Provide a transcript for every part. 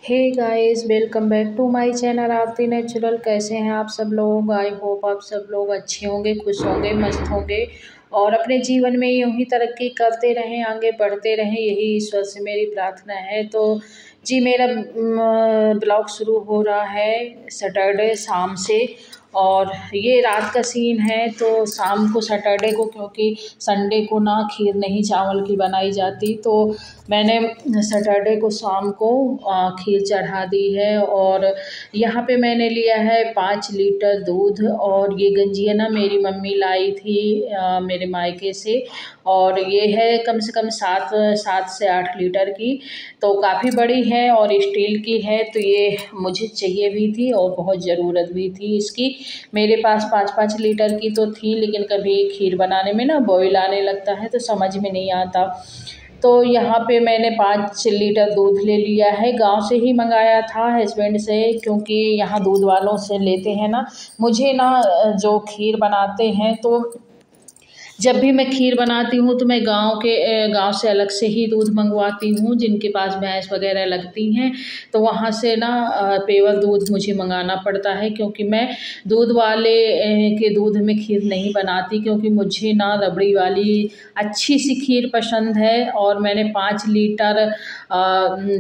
Hey guys, welcome back to my channel Aarti natural. कैसे हैं आप सब लोग? आई होप आप सब लोग अच्छे होंगे, खुश होंगे, मस्त होंगे और अपने जीवन में यूं ही तरक्की करते रहें, आगे बढ़ते रहें, यही ईश्वर से मेरी प्रार्थना है। तो जी, मेरा ब्लॉग शुरू हो रहा है सैटरडे शाम से और ये रात का सीन है। तो शाम को सैटरडे को, क्योंकि संडे को ना खीर नहीं चावल की बनाई जाती, तो मैंने सैटरडे को शाम को खीर चढ़ा दी है। और यहाँ पे मैंने लिया है 5 लीटर दूध और ये गंजिया ना मेरी मम्मी लाई थी मेरे मायके से, और ये है कम से कम 7 से 8 लीटर की। तो काफ़ी बड़ी है और स्टील की है, तो ये मुझे चाहिए भी थी और बहुत ज़रूरत भी थी इसकी। मेरे पास 5-5 लीटर की तो थी, लेकिन कभी खीर बनाने में ना बॉईल आने लगता है तो समझ में नहीं आता। तो यहाँ पे मैंने 5 लीटर दूध ले लिया है। गांव से ही मंगाया था हस्बैंड से, क्योंकि यहाँ दूध वालों से लेते हैं ना। मुझे ना जो खीर बनाते हैं, तो जब भी मैं खीर बनाती हूँ तो मैं गांव से अलग से ही दूध मंगवाती हूँ, जिनके पास भैंस वगैरह लगती हैं। तो वहाँ से ना पेवर दूध मुझे मंगाना पड़ता है, क्योंकि मैं दूध वाले के दूध में खीर नहीं बनाती, क्योंकि मुझे ना रबड़ी वाली अच्छी सी खीर पसंद है। और मैंने 5 लीटर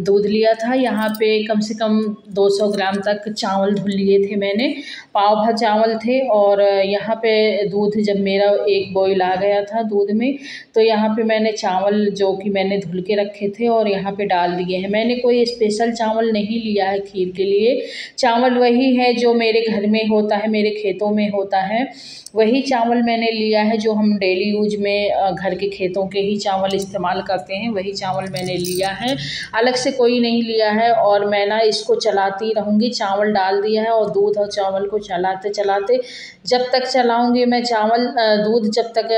दूध लिया था। यहाँ पे कम से कम 200 ग्राम तक चावल धुल लिए थे मैंने, पाव भर चावल थे। और यहाँ पे दूध जब मेरा एक बॉईल आ गया था दूध में, तो यहाँ पे मैंने चावल जो कि मैंने धुल के रखे थे और यहाँ पे डाल दिए हैं। मैंने कोई स्पेशल चावल नहीं लिया है खीर के लिए। चावल वही है जो मेरे घर में होता है, मेरे खेतों में होता है, वही चावल मैंने लिया है जो हम डेली यूज में घर के खेतों के ही चावल इस्तेमाल करते हैं, वही चावल मैंने लिया है, अलग से कोई नहीं लिया है। और मैं ना इसको चलाती रहूँगी। चावल डाल दिया है और दूध और चावल को चलाते चलाते जब तक चलाऊँगी मैं दूध जब तक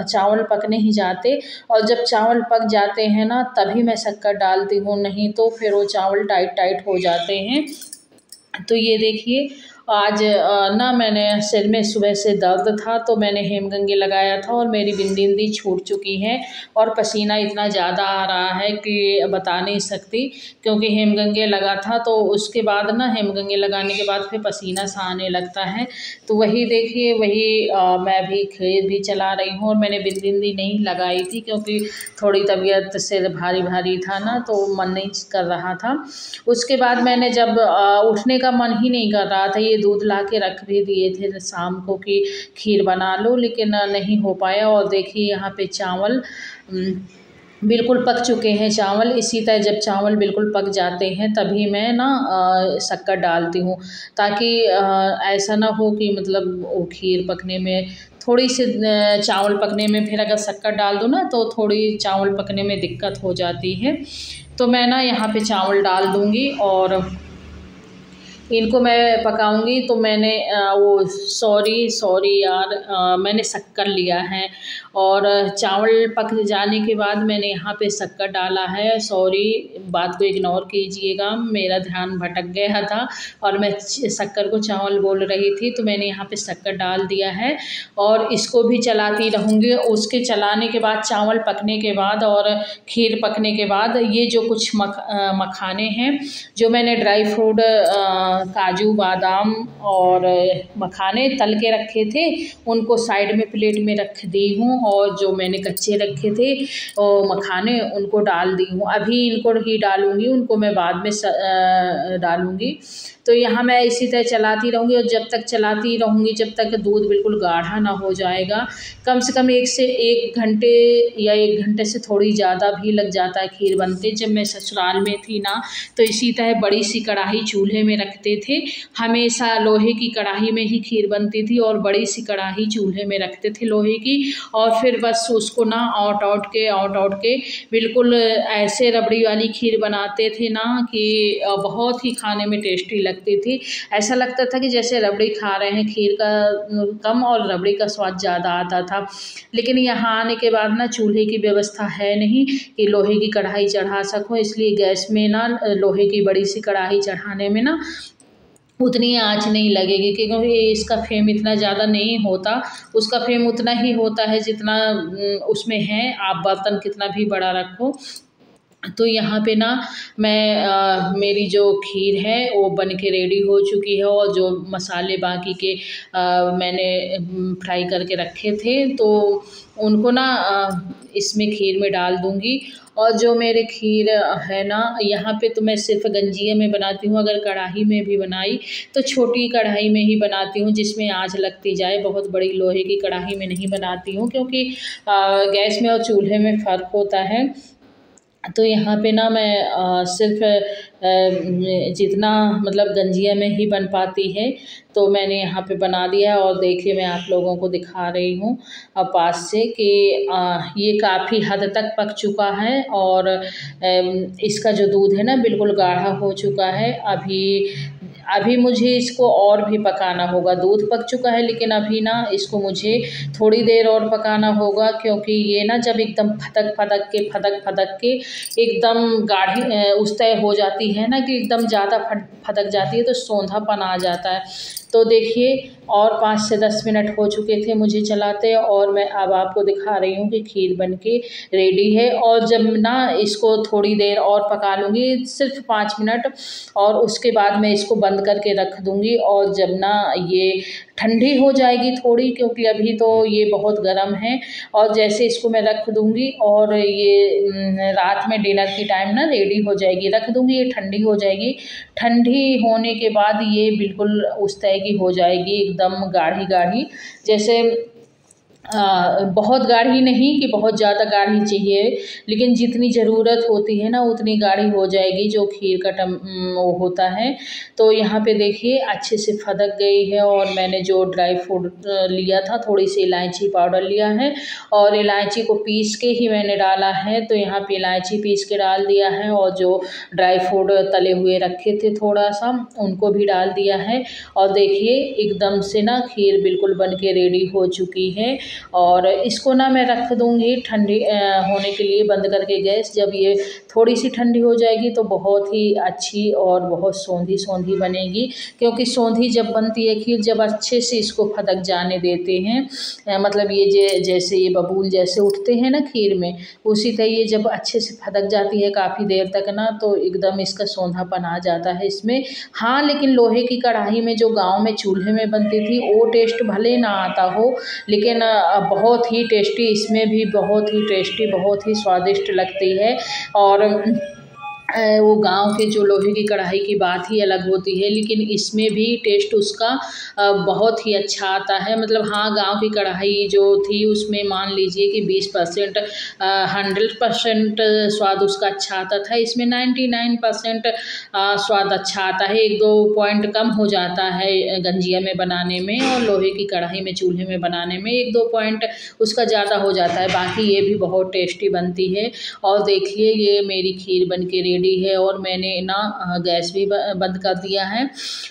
चावल पक नहीं जाते, और जब चावल पक जाते हैं ना तभी मैं शक्कर डालती हूँ, नहीं तो फिर वो चावल टाइट टाइट हो जाते हैं। तो ये देखिए, आज ना मैंने सिर में सुबह से दर्द था, तो मैंने हेमगंगे लगाया था और मेरी बिंदी बिंदी छूट चुकी है और पसीना इतना ज़्यादा आ रहा है कि बता नहीं सकती, क्योंकि हेमगंगे लगा था। तो उसके बाद ना हेमगंगे लगाने के बाद फिर पसीना सा आने लगता है। तो वही देखिए, वही मैं भी खीर भी चला रही हूँ। और मैंने बिंदी बिंदी नहीं लगाई थी, क्योंकि थोड़ी तबीयत से भारी भारी था ना, तो मन नहीं कर रहा था। उसके बाद मैंने जब उठने का मन ही नहीं कर रहा था, ये दूध ला के रख भी दिए थे शाम को कि खीर बना लो, लेकिन नहीं हो पाया। और देखिए यहाँ पे चावल बिल्कुल पक चुके हैं चावल। इसी तरह जब चावल बिल्कुल पक जाते हैं तभी मैं ना शक्कर डालती हूँ, ताकि ऐसा ना हो कि मतलब वो खीर पकने में थोड़ी सी चावल पकने में फिर अगर शक्कर डाल दो ना तो थोड़ी चावल पकने में दिक्कत हो जाती है। तो मैं ना यहाँ पे चावल डाल दूँगी और इनको मैं पकाऊंगी। तो मैंने सॉरी यार, मैंने शक्कर लिया है और चावल पक जाने के बाद मैंने यहाँ पे शक्कर डाला है। सॉरी, बात को इग्नोर कीजिएगा, मेरा ध्यान भटक गया था और मैं शक्कर को चावल बोल रही थी। तो मैंने यहाँ पे शक्कर डाल दिया है और इसको भी चलाती रहूँगी। उसके चलाने के बाद, चावल पकने के बाद और खीर पकने के बाद, ये जो कुछ मखाने हैं जो मैंने ड्राई फ्रूट काजू बादाम और मखाने तल के रखे थे, उनको साइड में प्लेट में रख दी हूँ। और जो मैंने कच्चे रखे थे मखाने, उनको डाल दी हूँ। अभी इनको ही डालूँगी, उनको मैं बाद में डालूँगी। तो यहाँ मैं इसी तरह चलाती रहूँगी और जब तक चलाती रहूँगी जब तक दूध बिल्कुल गाढ़ा ना हो जाएगा। कम से कम 1 से 1 घंटे या 1 घंटे से थोड़ी ज़्यादा भी लग जाता है खीर बनते। जब मैं ससुराल में थी ना, तो इसी तरह बड़ी सी कढ़ाई चूल्हे में रखते थे, हमेशा लोहे की कढ़ाई में ही खीर बनती थी और बड़ी सी कढ़ाई चूल्हे में रखते थे लोहे की। और फिर बस उसको ना आउट के बिल्कुल ऐसे रबड़ी वाली खीर बनाते थे ना कि बहुत ही खाने में टेस्टी लगती थी। ऐसा लगता था कि जैसे रबड़ी खा रहे हैं, खीर का कम और रबड़ी का स्वाद ज़्यादा आता था। लेकिन यहाँ आने के बाद ना चूल्हे की व्यवस्था है नहीं कि लोहे की कढ़ाई चढ़ा सको, इसलिए गैस में ना लोहे की बड़ी सी कढ़ाई चढ़ाने में ना उतनी आँच नहीं लगेगी, क्योंकि इसका फ्लेम इतना ज़्यादा नहीं होता। उसका फ्लेम उतना ही होता है जितना उसमें है, आप बर्तन कितना भी बड़ा रखो। तो यहाँ पे ना मैं मेरी जो खीर है वो बन के रेडी हो चुकी है, और जो मसाले बाकी के मैंने फ्राई करके रखे थे तो उनको ना इसमें खीर में डाल दूँगी। और जो मेरे खीर है ना, यहाँ पे तो मैं सिर्फ गंजिये में बनाती हूँ। अगर कढ़ाई में भी बनाई तो छोटी कढ़ाई में ही बनाती हूँ जिसमें आँच लगती जाए। बहुत बड़ी लोहे की कढ़ाई में नहीं बनाती हूँ, क्योंकि गैस में और चूल्हे में फ़र्क होता है। तो यहाँ पे ना मैं सिर्फ जितना मतलब गंजिया में ही बन पाती है तो मैंने यहाँ पे बना दिया है। और देखिए मैं आप लोगों को दिखा रही हूँ पास से कि ये काफ़ी हद तक पक चुका है, और इसका जो दूध है ना बिल्कुल गाढ़ा हो चुका है। अभी अभी मुझे इसको और भी पकाना होगा। दूध पक चुका है लेकिन अभी ना इसको मुझे थोड़ी देर और पकाना होगा, क्योंकि ये ना जब एकदम फदक फदक के एकदम गाढ़ी उस तय हो जाती है ना कि एकदम ज़्यादा फदक जाती है तो सौंधापन आ जाता है। तो देखिए और 5 से 10 मिनट हो चुके थे मुझे चलाते, और मैं अब आपको दिखा रही हूँ कि खीर बनके रेडी है। और जब ना इसको थोड़ी देर और पका लूँगी, सिर्फ 5 मिनट, और उसके बाद मैं इसको बंद करके रख दूँगी। और जब ना ये ठंडी हो जाएगी थोड़ी, क्योंकि अभी तो ये बहुत गर्म है, और जैसे इसको मैं रख दूँगी और ये रात में डिनर की टाइम ना रेडी हो जाएगी। रख दूँगी, ये ठंडी हो जाएगी। ठंडी होने के बाद ये बिल्कुल उस तरह की हो जाएगी, एकदम गाढ़ी गाढ़ी, जैसे बहुत गाढ़ी नहीं कि बहुत ज़्यादा गाढ़ी चाहिए, लेकिन जितनी ज़रूरत होती है ना उतनी गाढ़ी हो जाएगी जो खीर का वो होता है। तो यहाँ पे देखिए अच्छे से फदक गई है। और मैंने जो ड्राई फ्रूट लिया था, थोड़ी सी इलायची पाउडर लिया है, और इलायची को पीस के ही मैंने डाला है। तो यहाँ पे इलायची पीस के डाल दिया है, और जो ड्राई फ्रूट तले हुए रखे थे थोड़ा सा, उनको भी डाल दिया है। और देखिए एकदम से ना खीर बिल्कुल बन के रेडी हो चुकी है। और इसको ना मैं रख दूँगी ठंडी होने के लिए बंद करके गैस। जब ये थोड़ी सी ठंडी हो जाएगी तो बहुत ही अच्छी और बहुत सौंधी सौंधी बनेगी, क्योंकि सौंधी जब बनती है खीर, जब अच्छे से इसको फदक जाने देते हैं, मतलब ये जैसे ये बबूल जैसे उठते हैं ना खीर में, उसी तरह ये जब अच्छे से फदक जाती है काफ़ी देर तक ना, तो एकदम इसका सौंधापन आ जाता है इसमें। हाँ, लेकिन लोहे की कढ़ाई में जो गाँव में चूल्हे में बनती थी वो टेस्ट भले ना आता हो, लेकिन बहुत ही टेस्टी, इसमें भी बहुत ही टेस्टी, बहुत ही स्वादिष्ट लगती है। और वो गाँव के जो लोहे की कढ़ाई की बात ही अलग होती है, लेकिन इसमें भी टेस्ट उसका बहुत ही अच्छा आता है। मतलब हाँ, गाँव की कढ़ाई जो थी उसमें मान लीजिए कि 20% 100% स्वाद उसका अच्छा आता था, इसमें 99% स्वाद अच्छा आता है। 1-2 पॉइंट कम हो जाता है गंजिया में बनाने में, और लोहे की कढ़ाई में चूल्हे में बनाने में 1-2 पॉइंट उसका ज़्यादा हो जाता है। बाकी ये भी बहुत टेस्टी बनती है। और देखिए ये मेरी खीर बन के रेडी है, और मैंने ना गैस भी बंद कर दिया है।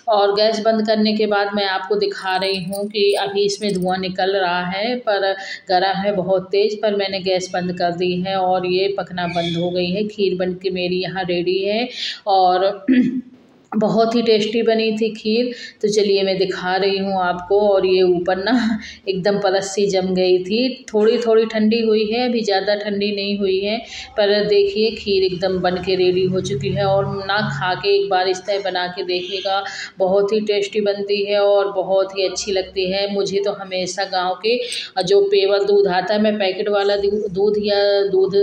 और गैस बंद करने के बाद मैं आपको दिखा रही हूँ कि अभी इसमें धुआं निकल रहा है, पर गर्म है बहुत तेज़, पर मैंने गैस बंद कर दी है और ये पकना बंद हो गई है। खीर बन के मेरी यहाँ रेडी है, और बहुत ही टेस्टी बनी थी खीर। तो चलिए मैं दिखा रही हूँ आपको। और ये ऊपर ना एकदम परत सी जम गई थी, थोड़ी थोड़ी ठंडी हुई है, अभी ज़्यादा ठंडी नहीं हुई है। पर देखिए खीर एकदम बन के रेडी हो चुकी है, और ना खा के एक बार इस तरह बना के देखिएगा, बहुत ही टेस्टी बनती है और बहुत ही अच्छी लगती है। मुझे तो हमेशा गाँव के जो पेवर दूध आता है, मैं पैकेट वाला दूध या दूध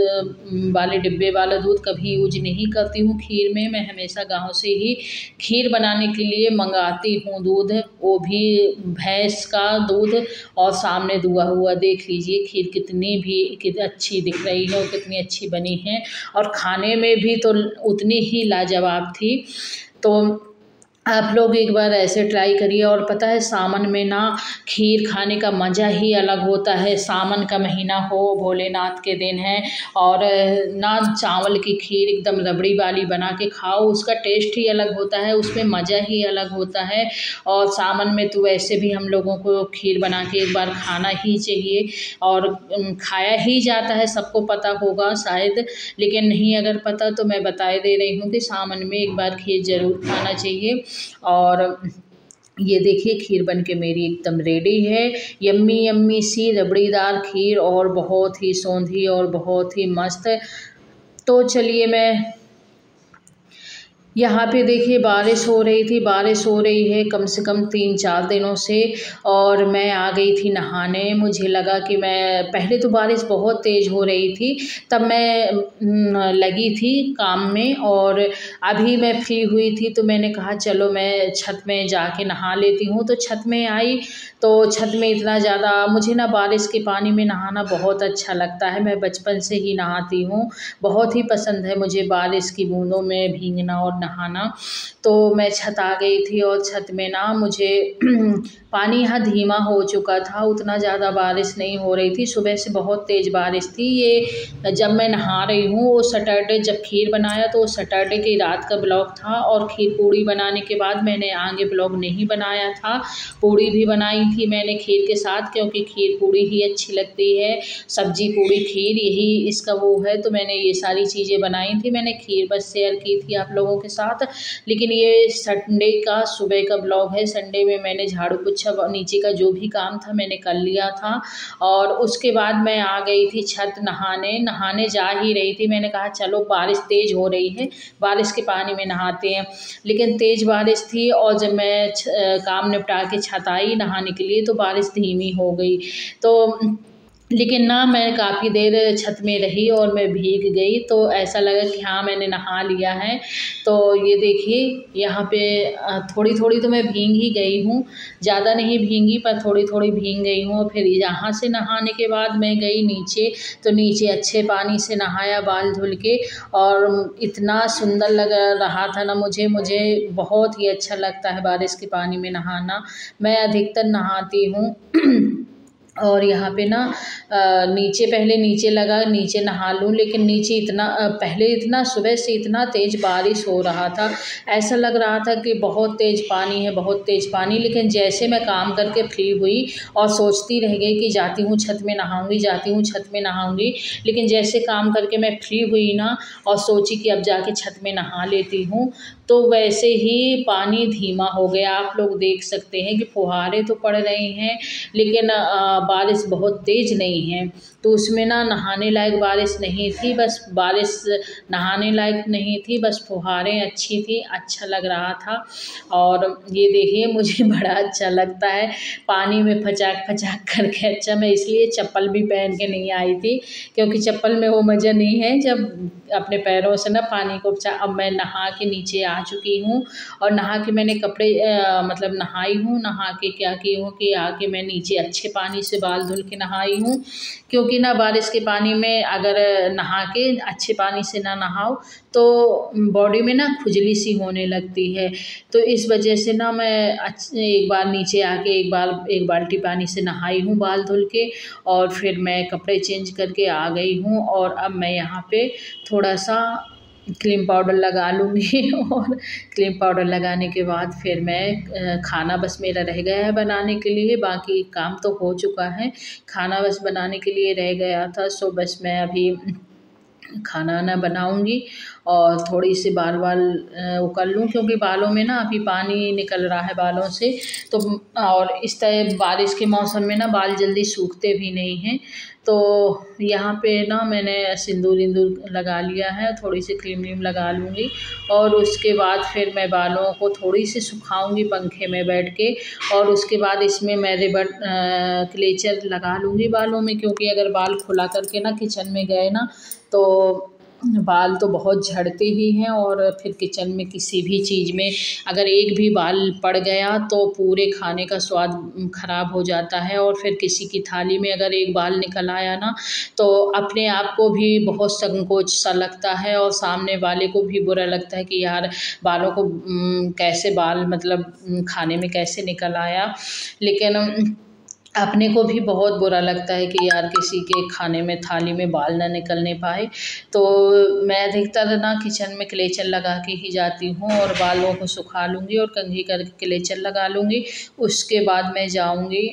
वाले डिब्बे वाला दूध कभी यूज नहीं करती हूँ खीर में। मैं हमेशा गाँव से ही खीर बनाने के लिए मंगाती हूँ दूध, वो भी भैंस का दूध। और सामने दुआ हुआ देख लीजिए खीर कितनी अच्छी दिख रही है और कितनी अच्छी बनी है, और खाने में भी तो उतनी ही लाजवाब थी। तो आप लोग एक बार ऐसे ट्राई करिए। और पता है सावन में ना खीर खाने का मज़ा ही अलग होता है। सावन का महीना हो, भोलेनाथ के दिन है, और ना चावल की खीर एकदम रबड़ी वाली बना के खाओ, उसका टेस्ट ही अलग होता है, उसमें मज़ा ही अलग होता है। और सावन में तो वैसे भी हम लोगों को खीर बना के एक बार खाना ही चाहिए, और खाया ही जाता है, सबको पता होगा शायद, लेकिन नहीं अगर पता तो मैं बता दे रही हूँ कि सावन में एक बार खीर ज़रूर खाना चाहिए। और ये देखिए खीर बन के मेरी एकदम रेडी है, यम्मी यम्मी सी रबड़ीदार खीर, और बहुत ही सौंधी और बहुत ही मस्त तो चलिए मैं यहाँ पे देखिए बारिश हो रही थी, बारिश हो रही है कम से कम 3-4 दिनों से, और मैं आ गई थी नहाने। मुझे लगा कि मैं पहले तो बारिश बहुत तेज़ हो रही थी, तब मैं लगी थी काम में, और अभी मैं फ्री हुई थी तो मैंने कहा चलो मैं छत में जाके नहा लेती हूँ। तो छत में आई तो छत में इतना ज़्यादा मुझे ना बारिश के पानी में नहाना बहुत अच्छा लगता है। मैं बचपन से ही नहाती हूँ, बहुत ही पसंद है मुझे बारिश की बूंदों में भीगना और नहाना। तो मैं छत आ गई थी और छत में ना मुझे पानी यहाँ धीमा हो चुका था, उतना ज़्यादा बारिश नहीं हो रही थी। सुबह से बहुत तेज़ बारिश थी। ये जब मैं नहा रही हूँ वो सैटरडे जब खीर बनाया तो सैटरडे की रात का ब्लॉग था, और खीर पूड़ी बनाने के बाद मैंने आगे ब्लॉग नहीं बनाया था। पूड़ी भी बनाई थी मैंने खीर के साथ, क्योंकि खीर पूड़ी ही अच्छी लगती है, सब्जी पूड़ी खीर यही इसका वो है। तो मैंने ये सारी चीज़ें बनाई थी, मैंने खीर बस शेयर की थी आप लोगों के साथ। लेकिन ये संडे का सुबह का ब्लॉग है। संडे में मैंने झाड़ू पोछा नीचे का जो भी काम था मैंने कर लिया था, और उसके बाद मैं आ गई थी छत नहाने जा ही रही थी। मैंने कहा चलो बारिश तेज़ हो रही है, बारिश के पानी में नहाते हैं। लेकिन तेज़ बारिश थी, और जब मैं काम निपटा के छत आई नहाने के लिए तो बारिश धीमी हो गई। तो लेकिन ना मैं काफ़ी देर छत में रही और मैं भीग गई, तो ऐसा लगा कि हाँ मैंने नहा लिया है। तो ये देखिए यहाँ पे थोड़ी थोड़ी तो मैं भीग ही गई हूँ, ज़्यादा नहीं भीगी पर थोड़ी थोड़ी भीग गई हूँ। फिर यहाँ से नहाने के बाद मैं गई नीचे, तो नीचे अच्छे पानी से नहाया बाल धुल के, और इतना सुंदर लग रहा था ना मुझे बहुत ही अच्छा लगता है बारिश के पानी में नहाना। मैं अधिकतर नहाती हूँ और यहाँ पे ना पहले नीचे लगा नीचे नहा लूँ, लेकिन नीचे पहले इतना सुबह से इतना तेज़ बारिश हो रहा था, ऐसा लग रहा था कि बहुत तेज़ पानी है, बहुत तेज़ पानी। लेकिन जैसे मैं काम करके फ्री हुई और सोचती रह गई कि जाती हूँ छत में नहाऊंगी, जाती हूँ छत में नहाऊंगी, लेकिन जैसे काम करके मैं फ्री हुई ना और सोची कि अब जाके छत में नहा लेती हूँ, तो वैसे ही पानी धीमा हो गया। आप लोग देख सकते हैं कि फुहारे तो पड़ रही हैं, लेकिन बारिश बहुत तेज़ नहीं है। तो उसमें ना नहाने लायक बारिश नहीं थी, बस बारिश नहाने लायक नहीं थी, बस फुहारें अच्छी थी, अच्छा लग रहा था। और ये देखिए मुझे बड़ा अच्छा लगता है पानी में फचाक फचाक करके। अच्छा, मैं इसलिए चप्पल भी पहन के नहीं आई थी, क्योंकि चप्पल में वो मज़ा नहीं है जब अपने पैरों से ना पानी को अब मैं नहा के नीचे आ चुकी हूँ, और नहा के मैंने कपड़े मतलब नहाई हूँ। नहा के क्या की हूँ कि आके मैं नीचे अच्छे पानी से बाल धुल के नहाई हूँ, क्योंकि ना बारिश के पानी में अगर नहा के अच्छे पानी से ना नहाओ तो बॉडी में ना खुजली सी होने लगती है। तो इस वजह से ना मैं एक बार नीचे आके एक बाल्टी पानी से नहाई हूँ बाल धुल के, और फिर मैं कपड़े चेंज करके आ गई हूँ। और अब मैं यहाँ पे थोड़ा सा क्रीम पाउडर लगा लूँगी और क्रीम पाउडर लगाने के बाद फिर मैं खाना बस मेरा रह गया है बनाने के लिए, बाकी काम तो हो चुका है, खाना बस बनाने के लिए रह गया था। सो बस मैं अभी खाना वाना बनाऊँगी और थोड़ी सी बाल वो कर लूँ, क्योंकि बालों में ना अभी पानी निकल रहा है बालों से। तो और इस तरह बारिश के मौसम में ना बाल जल्दी सूखते भी नहीं हैं। तो यहाँ पे ना मैंने सिंदूर विंदूर लगा लिया है, थोड़ी सी क्रीम व्रीम लगा लूँगी, और उसके बाद फिर मैं बालों को थोड़ी सी सुखाऊंगी पंखे में बैठ के, और उसके बाद इसमें मैं रिबन क्लेचर लगा लूँगी बालों में, क्योंकि अगर बाल खुला करके ना किचन में गए ना तो बाल तो बहुत झड़ते ही हैं, और फिर किचन में किसी भी चीज़ में अगर एक भी बाल पड़ गया तो पूरे खाने का स्वाद ख़राब हो जाता है। और फिर किसी की थाली में अगर एक बाल निकल आया ना तो अपने आप को भी बहुत संकोच सा लगता है, और सामने वाले को भी बुरा लगता है कि यार बालों को कैसे बाल मतलब खाने में कैसे निकल आया। लेकिन अपने को भी बहुत बुरा लगता है कि यार किसी के खाने में थाली में बाल ना निकलने पाए। तो मैं अधिकतर ना किचन में क्लेचर लगा के ही जाती हूँ, और बालों को सुखा लूँगी और कंघी करके क्लेचर लगा लूँगी। उसके बाद मैं जाऊँगी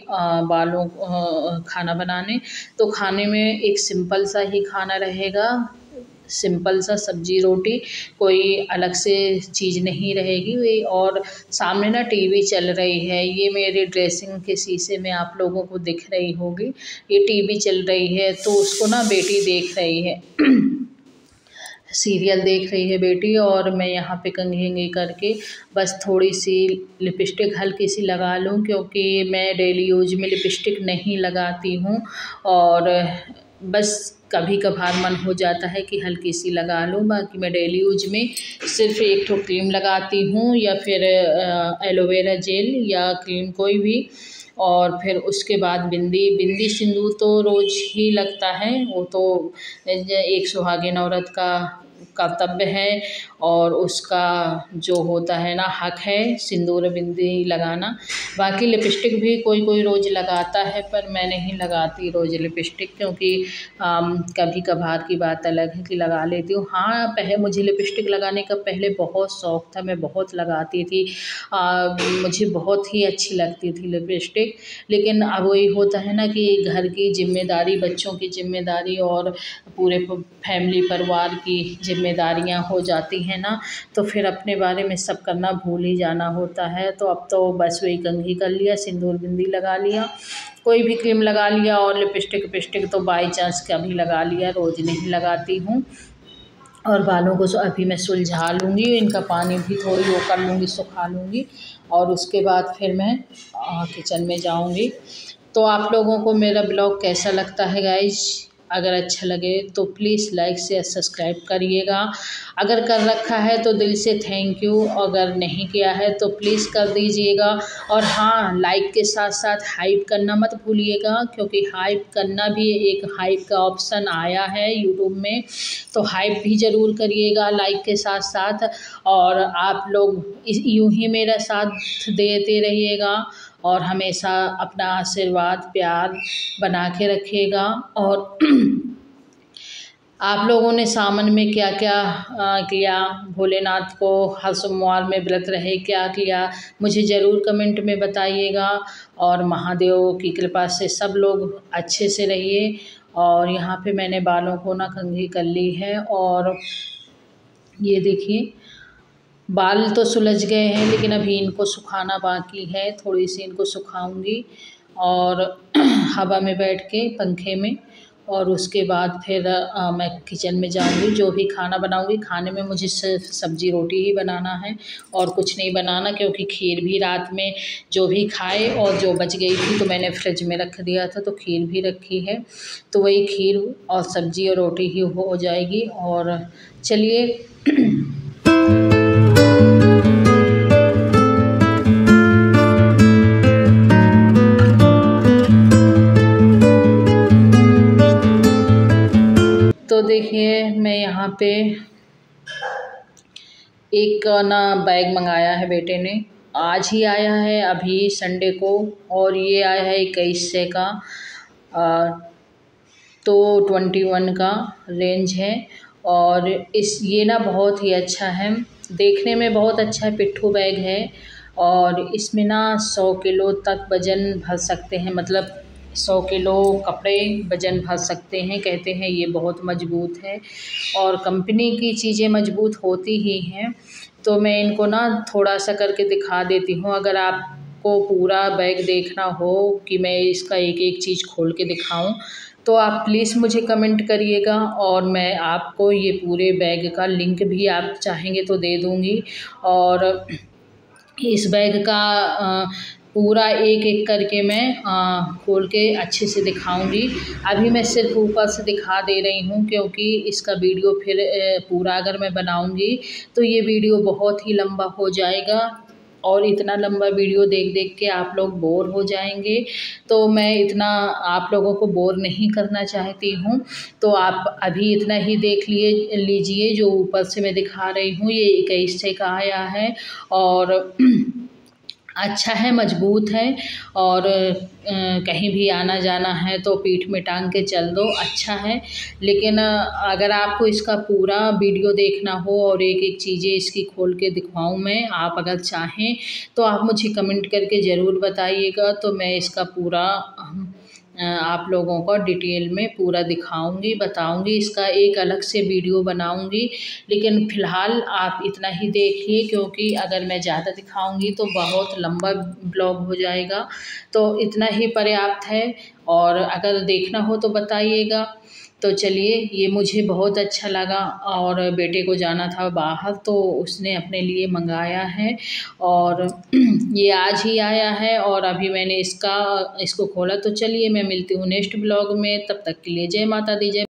खाना बनाने। तो खाने में एक सिंपल सा ही खाना रहेगा, सिंपल सा सब्जी रोटी, कोई अलग से चीज़ नहीं रहेगी। और सामने ना टीवी चल रही है, ये मेरे ड्रेसिंग के शीशे में आप लोगों को दिख रही होगी, ये टीवी चल रही है, तो उसको ना बेटी देख रही है। सीरियल देख रही है बेटी और मैं यहाँ पे कंघी करके बस थोड़ी सी लिपस्टिक हल्की सी लगा लूँ, क्योंकि मैं डेली यूज में लिपस्टिक नहीं लगाती हूँ और बस कभी कभार मन हो जाता है कि हल्की सी लगा लूँ। बाकी मैं डेली यूज में सिर्फ एक ठो क्रीम लगाती हूँ या फिर एलोवेरा जेल या क्रीम कोई भी, और फिर उसके बाद बिंदी सिंदूर तो रोज़ ही लगता है, वो तो एक सुहागिन औरत का कर्तव्य है और उसका जो होता है ना हक है सिंदूर बिंदी लगाना। बाकी लिपस्टिक भी कोई रोज़ लगाता है, पर मैं नहीं लगाती रोज़ लिपस्टिक, क्योंकि कभी कभार की बात अलग है कि लगा लेती हूँ। हाँ, पहले मुझे लिपस्टिक लगाने का पहले बहुत शौक़ था, मैं बहुत लगाती थी, मुझे बहुत ही अच्छी लगती थी लिपस्टिक। लेकिन अब वही होता है ना कि घर की जिम्मेदारी, बच्चों की जिम्मेदारी और पूरे फैमिली परिवार की जिम्मेदारियां हो जाती हैं ना, तो फिर अपने बारे में सब करना भूल ही जाना होता है। तो अब तो बस वही कंघी कर लिया, सिंदूर बिंदी लगा लिया, कोई भी क्रीम लगा लिया, और लिपस्टिक तो बाई चांस कभी लगा लिया, रोज़ नहीं लगाती हूँ। और बालों को अभी मैं सुलझा लूँगी, इनका पानी भी थोड़ी वो कर लूँगी, सुखा लूँगी, और उसके बाद फिर मैं किचन में जाऊँगी। तो आप लोगों को मेरा ब्लॉग कैसा लगता है गाइज? अगर अच्छा लगे तो प्लीज़ लाइक शेयर सब्सक्राइब करिएगा। अगर कर रखा है तो दिल से थैंक यू, अगर नहीं किया है तो प्लीज़ कर दीजिएगा। और हाँ, लाइक के साथ साथ हाइप करना मत भूलिएगा, क्योंकि हाइप करना भी एक हाइप का ऑप्शन आया है यूट्यूब में, तो हाइप भी ज़रूर करिएगा लाइक के साथ साथ। और आप लोग यूँ ही मेरा साथ देते रहिएगा और हमेशा अपना आशीर्वाद प्यार बना के रखिएगा। और आप लोगों ने सावन में क्या क्या किया, भोलेनाथ को हर सोमवार में व्रत रहे, क्या किया, मुझे ज़रूर कमेंट में बताइएगा। और महादेव की कृपा से सब लोग अच्छे से रहिए। और यहाँ पे मैंने बालों को ना कंघी कर ली है, और ये देखिए बाल तो सुलझ गए हैं, लेकिन अभी इनको सुखाना बाकी है, थोड़ी सी इनको सुखाऊंगी और हवा में बैठ के पंखे में, और उसके बाद फिर मैं किचन में जाऊंगी, जो भी खाना बनाऊंगी। खाने में मुझे सिर्फ सब्जी रोटी ही बनाना है और कुछ नहीं बनाना, क्योंकि खीर भी रात में जो भी खाए और जो बच गई थी तो मैंने फ्रिज में रख दिया था, तो खीर भी रखी है, तो वही खीर और सब्जी और रोटी ही हो जाएगी। और चलिए तो देखिए मैं यहाँ पे एक ना बैग मंगाया है बेटे ने, आज ही आया है अभी संडे को, और ये आया है 2100 का, तो 21 का रेंज है। और ये ना बहुत ही अच्छा है, देखने में बहुत अच्छा है, पिट्ठू बैग है, और इसमें ना 100 किलो तक वज़न भर सकते हैं, मतलब 100 किलो कपड़े वज़न भर सकते हैं। कहते हैं ये बहुत मज़बूत है, और कंपनी की चीज़ें मज़बूत होती ही हैं। तो मैं इनको ना थोड़ा सा करके दिखा देती हूँ। अगर आपको पूरा बैग देखना हो कि मैं इसका एक एक चीज़ खोल के दिखाऊं, तो आप प्लीज़ मुझे कमेंट करिएगा, और मैं आपको ये पूरे बैग का लिंक भी आप चाहेंगे तो दे दूँगी। और इस बैग का पूरा एक एक करके मैं खोल के अच्छे से दिखाऊंगी। अभी मैं सिर्फ ऊपर से दिखा दे रही हूँ, क्योंकि इसका वीडियो फिर पूरा अगर मैं बनाऊंगी तो ये वीडियो बहुत ही लंबा हो जाएगा, और इतना लंबा वीडियो देख देख के आप लोग बोर हो जाएंगे, तो मैं इतना आप लोगों को बोर नहीं करना चाहती हूँ। तो आप अभी इतना ही देख लीजिए, जो ऊपर से मैं दिखा रही हूँ ये 2100 का आया है, और अच्छा है, मज़बूत है, और कहीं भी आना जाना है तो पीठ में टांग के चल दो, अच्छा है। लेकिन अगर आपको इसका पूरा वीडियो देखना हो और एक एक चीज़ें इसकी खोल के दिखवाऊँ मैं, आप अगर चाहें तो आप मुझे कमेंट करके ज़रूर बताइएगा, तो मैं इसका पूरा आप लोगों को डिटेल में पूरा दिखाऊंगी, बताऊंगी, इसका एक अलग से वीडियो बनाऊंगी। लेकिन फ़िलहाल आप इतना ही देखिए, क्योंकि अगर मैं ज़्यादा दिखाऊंगी तो बहुत लंबा ब्लॉग हो जाएगा, तो इतना ही पर्याप्त है। और अगर देखना हो तो बताइएगा। तो चलिए, ये मुझे बहुत अच्छा लगा। और बेटे को जाना था बाहर तो उसने अपने लिए मंगाया है और ये आज ही आया है और अभी मैंने इसको खोला। तो चलिए, मैं मिलती हूँ नेक्स्ट ब्लॉग में, तब तक के लिए जय माता दी, जय।